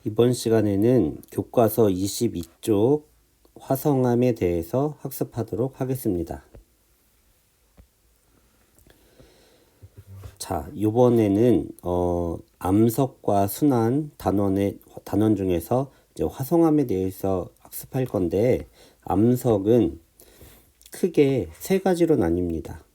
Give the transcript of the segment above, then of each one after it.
이번 시간에는 교과서 22쪽 화성암에 대해서 학습하도록 하겠습니다. 자, 이번에는 암석과 순환 단원 중에서 이제 화성암에 대해서 학습할 건데, 암석은 크게 세 가지로 나뉩니다.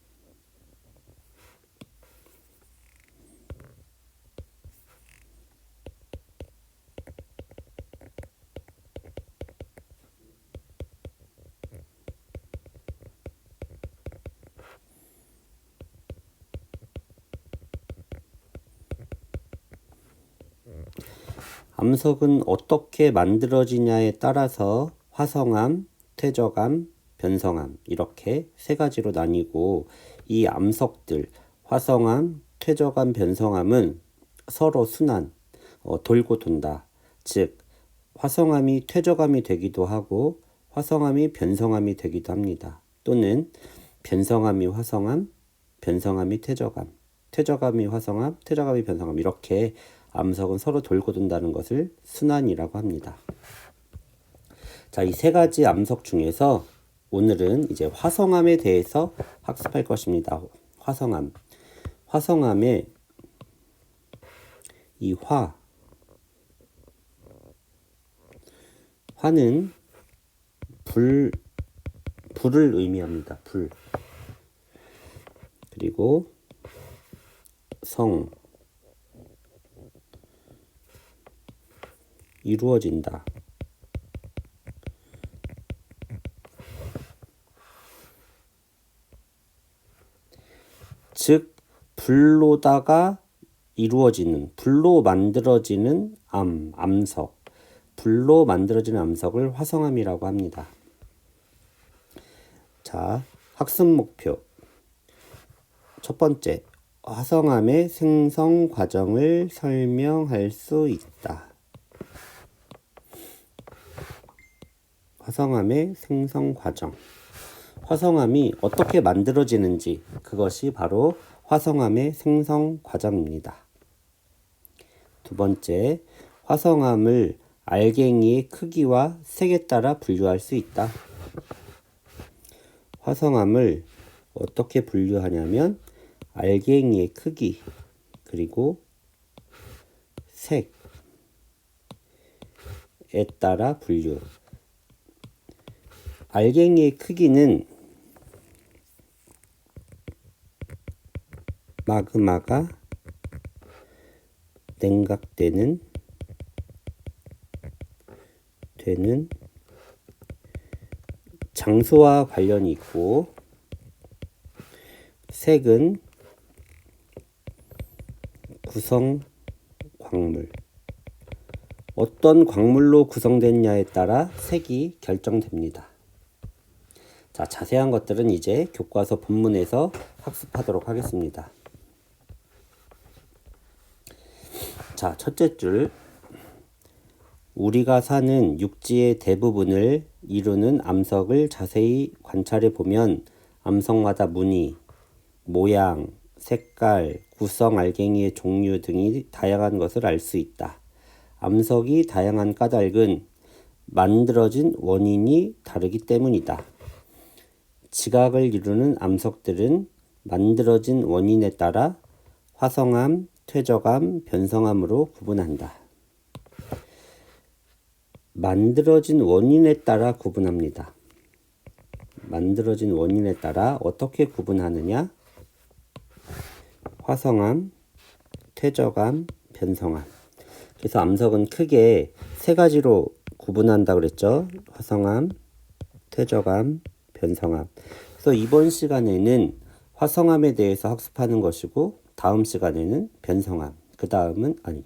암석은 어떻게 만들어지냐에 따라서 화성암, 퇴적암, 변성암 이렇게 세 가지로 나뉘고, 이 암석들 화성암, 퇴적암, 변성암은 서로 순환, 돌고 돈다. 즉 화성암이 퇴적암이 되기도 하고 화성암이 변성암이 되기도 합니다. 또는 변성암이 화성암, 변성암이 퇴적암, 퇴적암이 화성암, 퇴적암이 변성암, 이렇게 암석은 서로 돌고 돈다는 것을 순환이라고 합니다. 자, 이 세 가지 암석 중에서 오늘은 이제 화성암에 대해서 학습할 것입니다. 화성암. 화성암의 이 화는 불을 의미합니다. 불. 그리고 성, 이루어진다. 즉 불로다가 이루어지는, 불로 만들어지는 암석, 불로 만들어지는 암석을 화성암이라고 합니다. 자, 학습 목표. 첫 번째, 화성암의 생성 과정을 설명할 수 있다. 화성암의 생성 과정. 화성암이 어떻게 만들어지는지, 그것이 바로 화성암의 생성 과정입니다. 두 번째, 화성암을 알갱이의 크기와 색에 따라 분류할 수 있다. 화성암을 어떻게 분류하냐면 알갱이의 크기 그리고 색에 따라 분류. 알갱이의 크기는 마그마가 냉각되는 장소와 관련이 있고, 색은 구성 광물, 어떤 광물로 구성됐냐에 따라 색이 결정됩니다. 자, 자세한 것들은 이제 교과서 본문에서 학습하도록 하겠습니다. 자, 첫째 줄. 우리가 사는 육지의 대부분을 이루는 암석을 자세히 관찰해 보면 암석마다 무늬, 모양, 색깔, 구성 알갱이의 종류 등이 다양한 것을 알 수 있다. 암석이 다양한 까닭은 만들어진 원인이 다르기 때문이다. 지각을 이루는 암석들은 만들어진 원인에 따라 화성암, 퇴적암, 변성암으로 구분한다. 만들어진 원인에 따라 구분합니다. 만들어진 원인에 따라 어떻게 구분하느냐? 화성암, 퇴적암, 변성암. 그래서 암석은 크게 세 가지로 구분한다 그랬죠. 화성암, 퇴적암, 변성암. 그래서 이번 시간에는 화성암에 대해서 학습하는 것이고, 다음 시간에는 변성암,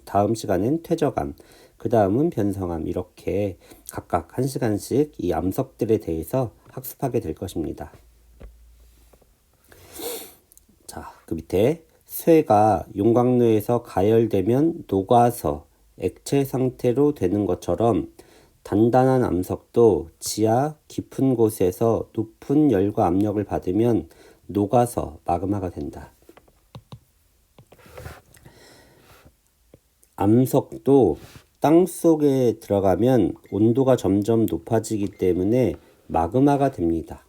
다음 시간엔 퇴적암, 그 다음은 변성암, 이렇게 각각 1시간씩 이 암석들에 대해서 학습하게 될 것입니다. 자, 그 밑에 쇠가 용광로에서 가열되면 녹아서 액체 상태로 되는 것처럼 단단한 암석도 지하 깊은 곳에서 높은 열과 압력을 받으면 녹아서 마그마가 된다. 암석도 땅 속에 들어가면 온도가 점점 높아지기 때문에 마그마가 됩니다.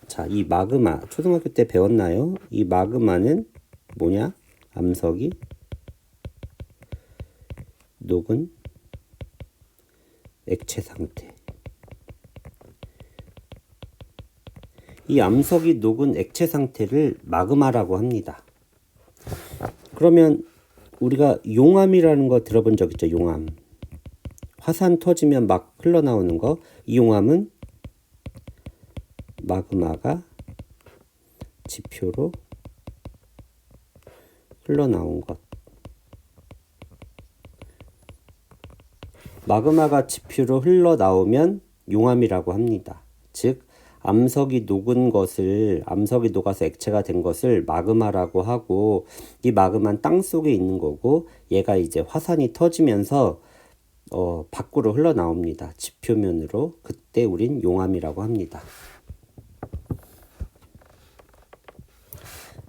자, 이 마그마 초등학교 때 배웠나요? 이 마그마는 뭐냐? 암석이 녹은 액체 상태. 이 암석이 녹은 액체 상태를 마그마라고 합니다. 그러면 우리가 용암이라는 거 들어본 적 있죠? 용암. 화산 터지면 막 흘러나오는 거. 이 용암은 마그마가 지표로 흘러나온 것. 마그마가 지표로 흘러나오면 용암이라고 합니다. 즉 암석이 녹아서 액체가 된 것을 마그마라고 하고, 이 마그마는 땅 속에 있는 거고, 얘가 이제 화산이 터지면서 밖으로 흘러나옵니다. 지표면으로. 그때 우린 용암이라고 합니다.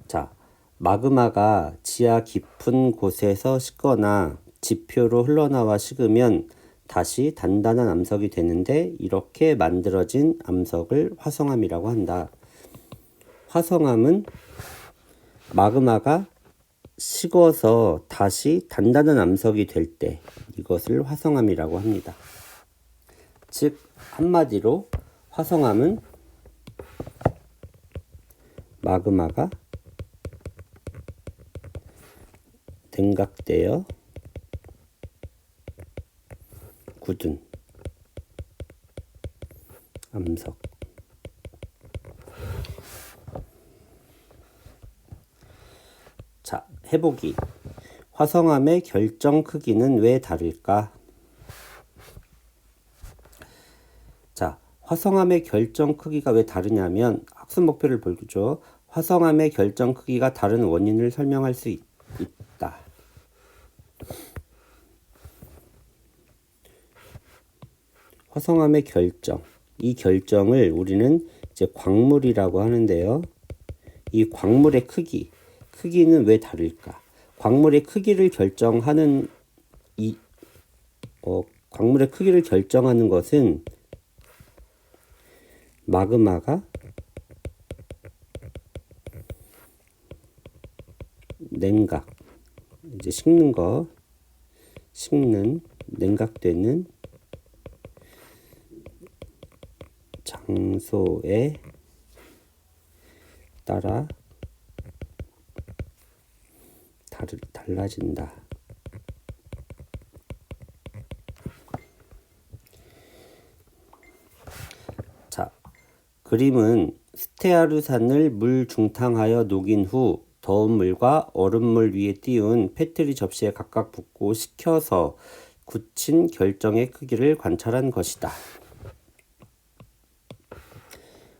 자, 마그마가 지하 깊은 곳에서 식거나 지표로 흘러나와 식으면 다시 단단한 암석이 되는데, 이렇게 만들어진 암석을 화성암이라고 한다. 화성암은 마그마가 식어서 다시 단단한 암석이 될 때 이것을 화성암이라고 합니다. 즉 한마디로 화성암은 마그마가 냉각되어 굳은 암석. 자, 해보기. 화성암의 결정 크기는 왜 다를까? 자, 화성암의 결정 크기가 왜 다르냐면 학습 목표를 보여주죠. 화성암의 결정 크기가 다른 원인을 설명할 수 있다. 화성암의 결정. 이 결정을 우리는 이제 광물이라고 하는데요. 이 광물의 크기는 왜 다를까? 광물의 크기를 결정하는 광물의 크기를 결정하는 것은 마그마가 냉각, 이제 냉각되는 장소에 따라 달라진다. 자, 그림은 스테아르산을 물 중탕하여 녹인 후 더운 물과 얼음물 위에 띄운 페트리 접시에 각각 붓고 식혀서 굳힌 결정의 크기를 관찰한 것이다.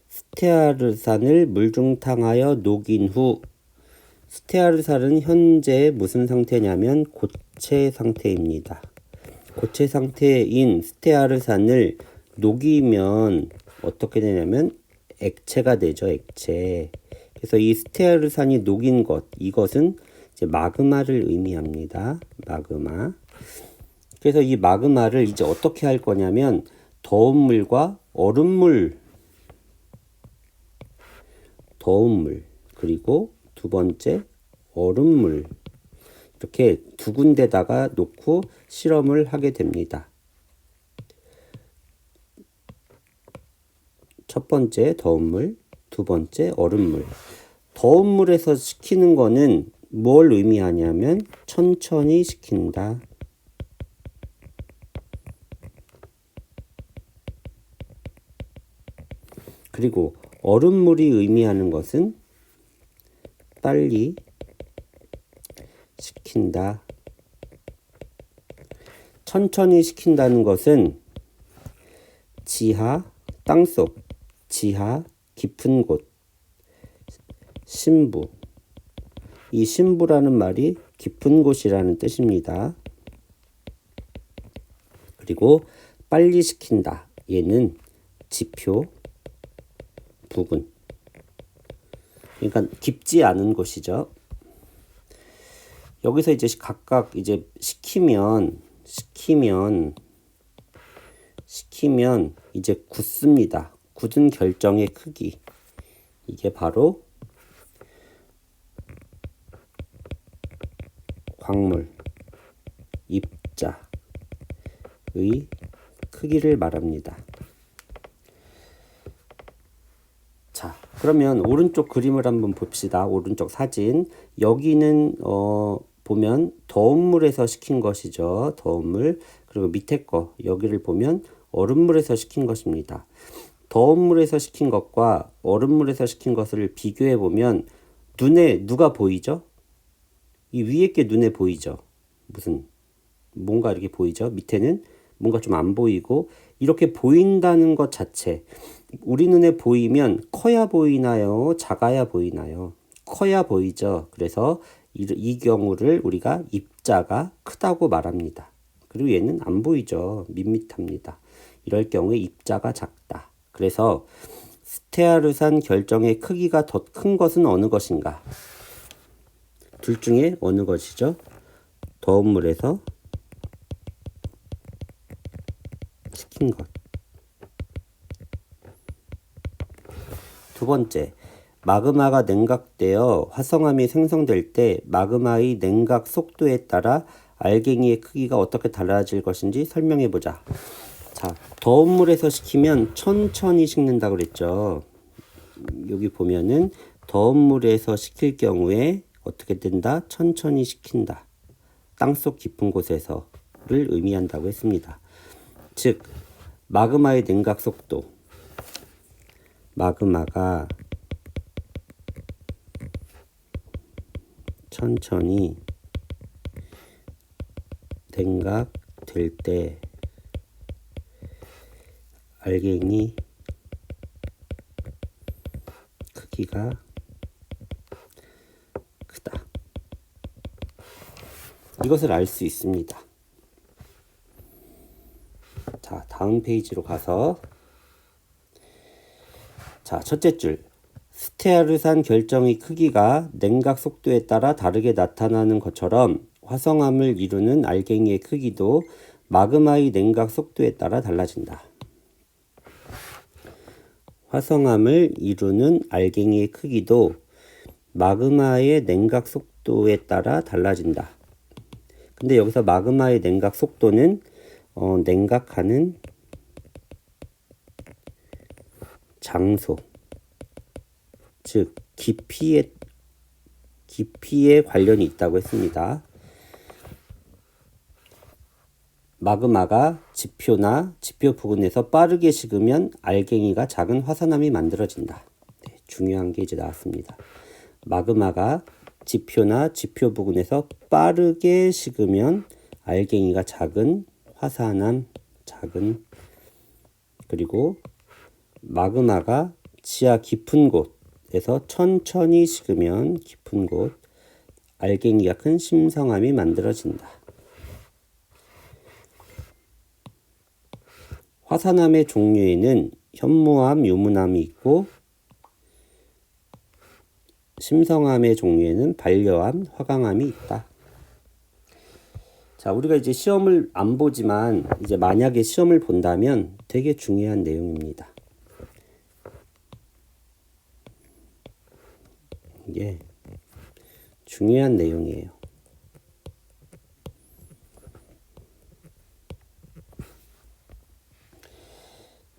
스테아르산을 물중탕하여 녹인 후, 스테아르산은 현재 무슨 상태냐면 고체 상태입니다. 고체 상태인 스테아르산을 녹이면 어떻게 되냐면 액체가 되죠. 액체. 그래서 이 스테아르산이 녹인 이것은 이제 마그마를 의미합니다. 마그마. 그래서 이 마그마를 이제 어떻게 할 거냐면 더운 물과 더운 물, 그리고 두 번째 얼음물, 이렇게 두 군데다가 놓고 실험을 하게 됩니다. 첫 번째 더운 물, 두 번째 얼음물. 더운 물에서 식히는 거는 뭘 의미하냐면 천천히 식힌다. 그리고 얼음물이 의미하는 것은 빨리 식힌다. 천천히 식힌다는 것은 땅속, 지하, 깊은 곳, 심부. 이 심부라는 말이 깊은 곳이라는 뜻입니다. 그리고 빨리 식힌다. 얘는 지표, 부근. 그러니까 깊지 않은 곳이죠. 여기서 이제 각각 이제 식히면 이제 굳습니다. 굳은 결정의 크기. 이게 바로 광물, 입자의 크기를 말합니다. 자, 그러면 오른쪽 그림을 한번 봅시다. 오른쪽 사진. 여기는 보면 더운 물에서 식힌 것이죠. 더운 물. 그리고 밑에 거 여기를 보면 얼음물에서 식힌 것입니다. 더운 물에서 식힌 것과 얼음물에서 식힌 것을 비교해 보면 눈에 누가 보이죠? 이 위에 게 눈에 보이죠? 뭔가 이렇게 보이죠? 밑에는 뭔가 좀 안 보이고, 이렇게 보인다는 것 자체, 우리 눈에 보이면 커야 보이나요? 작아야 보이나요? 커야 보이죠. 그래서 이 경우를 우리가 입자가 크다고 말합니다. 그리고 얘는 안 보이죠. 밋밋합니다. 이럴 경우에 입자가 작다. 그래서 스테아르산 결정의 크기가 더 큰 것은 어느 것인가? 둘 중에 어느 것이죠? 더운 물에서 식힌 것. 두 번째, 마그마가 냉각되어 화성암이 생성될 때 마그마의 냉각 속도에 따라 알갱이의 크기가 어떻게 달라질 것인지 설명해 보자. 자, 더운 물에서 식히면 천천히 식는다고 그랬죠. 여기 보면은 더운 물에서 식힐 경우에 어떻게 된다? 천천히 식힌다. 땅속 깊은 곳에서를 의미한다고 했습니다. 즉, 마그마의 냉각 속도. 마그마가 천천히 냉각될 때 알갱이 크기가 크다. 이것을 알 수 있습니다. 자, 다음 페이지로 가서, 자, 첫째 줄. 스테아르산 결정의 크기가 냉각 속도에 따라 다르게 나타나는 것처럼 화성암을 이루는 알갱이의 크기도 마그마의 냉각 속도에 따라 달라진다. 화성암을 이루는 알갱이의 크기도 마그마의 냉각 속도에 따라 달라진다. 근데 여기서 마그마의 냉각 속도는 냉각하는 장소, 즉 깊이에 관련이 있다고 했습니다. 마그마가 지표나 지표 부근에서 빠르게 식으면 알갱이가 작은 화산암이 만들어진다. 네, 중요한 게 이제 나왔습니다. 마그마가 지표나 지표 부근에서 빠르게 식으면 알갱이가 작은 화산암, 그리고 마그마가 지하 깊은 곳에서 천천히 식으면 깊은 곳, 알갱이가 큰 심성암이 만들어진다. 화산암의 종류에는 현무암, 유문암이 있고, 심성암의 종류에는 반려암, 화강암이 있다. 자, 우리가 이제 시험을 안 보지만 이제 만약에 시험을 본다면 되게 중요한 내용입니다. 이게 중요한 내용이에요.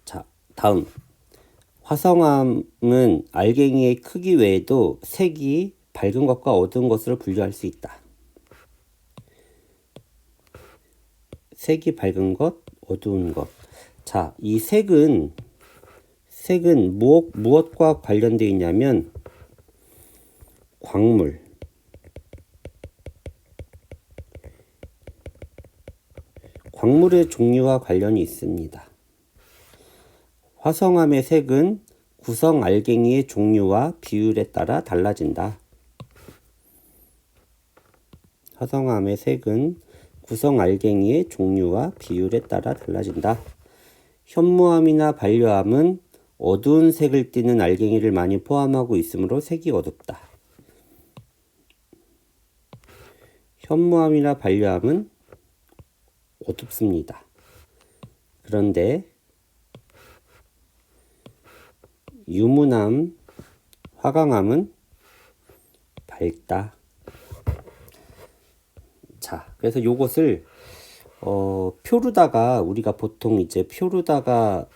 자, 다음. 화성암은 알갱이의 크기 외에도 색이 밝은 것과 어두운 것으로 분류할 수 있다. 색이 밝은 것, 어두운 것. 자, 이 색은 무엇과 관련되어 있냐면 광물의 종류와 관련이 있습니다. 화성암의 색은 구성 알갱이의 종류와 비율에 따라 달라진다. 화성암의 색은 구성 알갱이의 종류와 비율에 따라 달라진다. 현무암이나 반려암은 어두운 색을 띠는 알갱이를 많이 포함하고 있으므로 색이 어둡다. 현무암이나 반려암은 어둡습니다. 그런데 유문암, 화강암은 밝다. 자, 그래서 요것을 표로다가 우리가 보통 이제 표로다가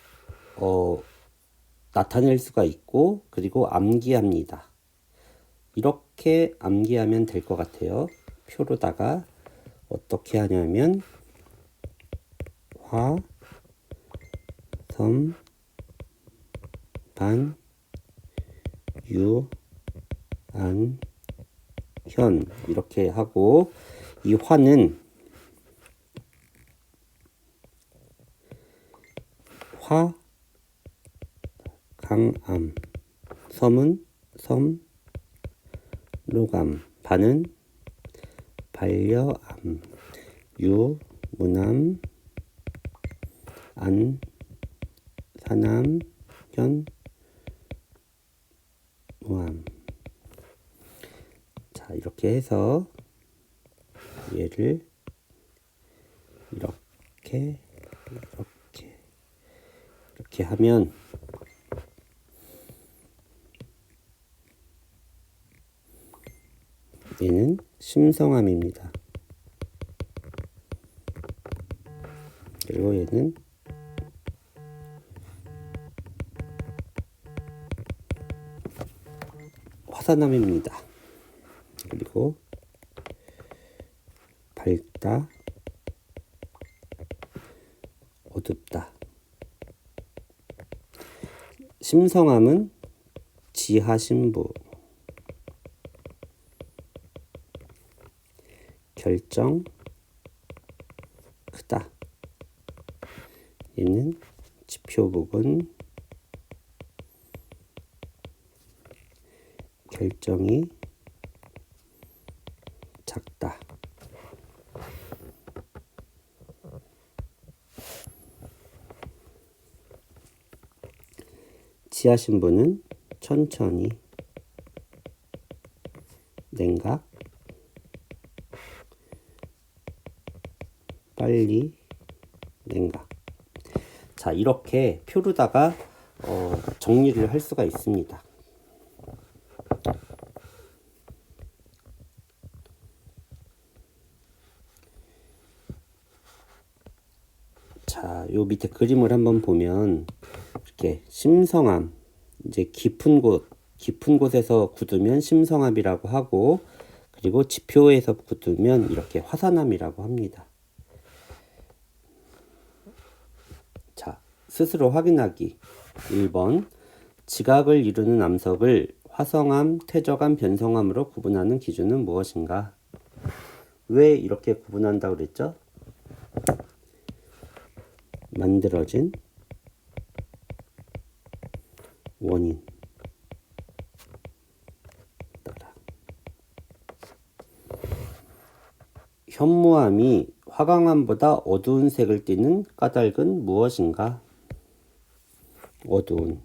나타낼 수가 있고, 그리고 암기합니다. 이렇게 암기하면 될 것 같아요. 표로다가 어떻게 하냐면 화, 섬, 반, 유, 안, 현 이렇게 하고, 이 화는 화, 강암, 섬은 섬, 로감, 반은 반려암, 유, 무남, 안, 사남, 현, 무암. 자, 이렇게 해서 얘를 이렇게 하면 얘는 심성암입니다. 그리고 얘는 화산암입니다. 그리고 밝다, 어둡다. 심성암은 지하신부, 결정, 크다. 얘는 지표 부분, 결정이 작다. 지하신부는 천천히, 냉각, 빨리, 냉각. 자, 이렇게 표로다가 정리를 할 수가 있습니다. 자, 요 밑에 그림을 한번 보면 이렇게 심성암, 이제 깊은 곳에서 굳으면 심성암이라고 하고, 그리고 지표에서 굳으면 이렇게 화산암이라고 합니다. 자, 스스로 확인하기. 1번, 지각을 이루는 암석을 화성암, 퇴적암, 변성암으로 구분하는 기준은 무엇인가? 왜 이렇게 구분한다고 그랬죠? 만들어진 원인 따라. 현무암이 화강암보다 어두운 색을 띠는 까닭은 무엇인가? 어두운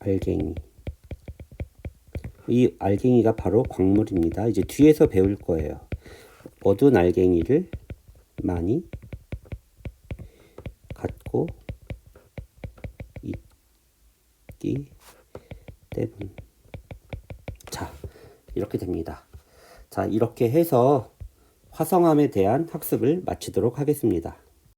알갱이. 이 알갱이가 바로 광물입니다. 이제 뒤에서 배울 거예요. 어두운 알갱이를 많이 갖고 있기 때문. 자, 이렇게 됩니다. 자, 이렇게 해서 화성암에 대한 학습을 마치도록 하겠습니다.